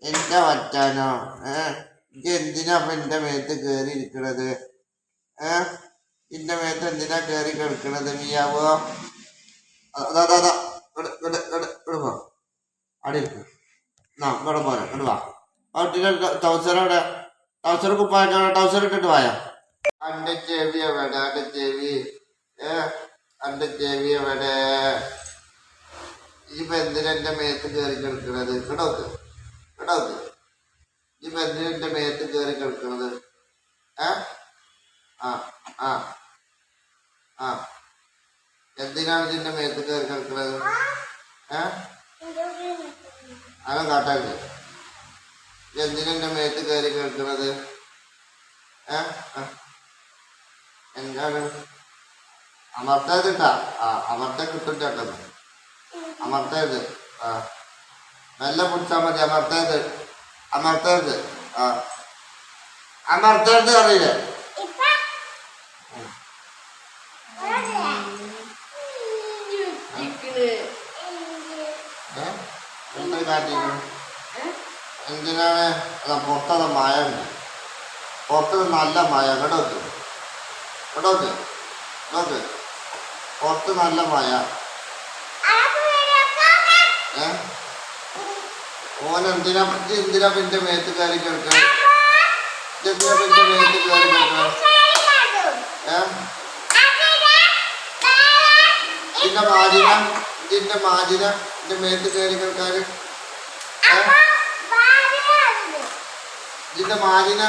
എന്റെ വറ്റാനോ ഇത് എന്തിനാ അപ്പൊ എന്റെ മേത്ത് കേറി ഇരിക്കണത്? എന്റെ മേത്ത് എന്തിനാ കേറി കിടക്കണത്? മിയാവോ അതാ പോ അവിടെ ഇരിക്കും. ഇവിടെ പോരാ ഇവിടെ വാ. ടൗസർ അവിടെ ടൗസർ കുപ്പായ ടൗസർ ഇട്ടിട്ട് വായ. അന്റെ ചെവി എവിടെ? അന്റെ ചെവി അന്റെ ചെവി എവിടെ? ഇപ്പൊ എന്തിനാ എന്റെ മേത്ത് കേറി കിടക്കണത്? കേട്ടോക്ക് കേട്ടോക്ക് ഇപ്പൊ എന്തിനാ എന്റെ മേത്ത് കേറി കിടക്കണത്? ആ ആ ആ എന്തിനാണ് ഇതിന്റെ മേത്ത് കയറി കിടക്കുന്നത്? അങ്ങനെ കാട്ടാക്ക് എന്തിനാ എന്റെ മേത്ത് കയറി കിടക്കുന്നത്? എന്താണ് അമർത്തത് ഇട്ടാ? അമർത്ത കിട്ടും ചേട്ടന്ന്. അമർത്തത് നല്ല പിടിച്ചാൽ മതി. അമർത്തത് അമർത്തത് അമർത്തത് അറിയില്ലേ? എന്തിനാണ് പുറത്തത് മഴ ഉണ്ട്? പുറത്ത് നല്ല മഴ. കേട്ടോക്ക് കേട്ടോക്ക് നോക്ക് പുറത്ത് നല്ല മഴ. ഓനെന്തിനാ എന്തിനാ പിന്നെ മേത്ത് കയറി കിടക്കാൻ? എന്തിനാ പിന്നെ മേത്ത് കയറി കിടക്കാൻ? ഇതിന്റെ മാജിന എന്റെ മേത്ത് കയറി കിടക്കാന്? ഇതിന്റെ മാജിന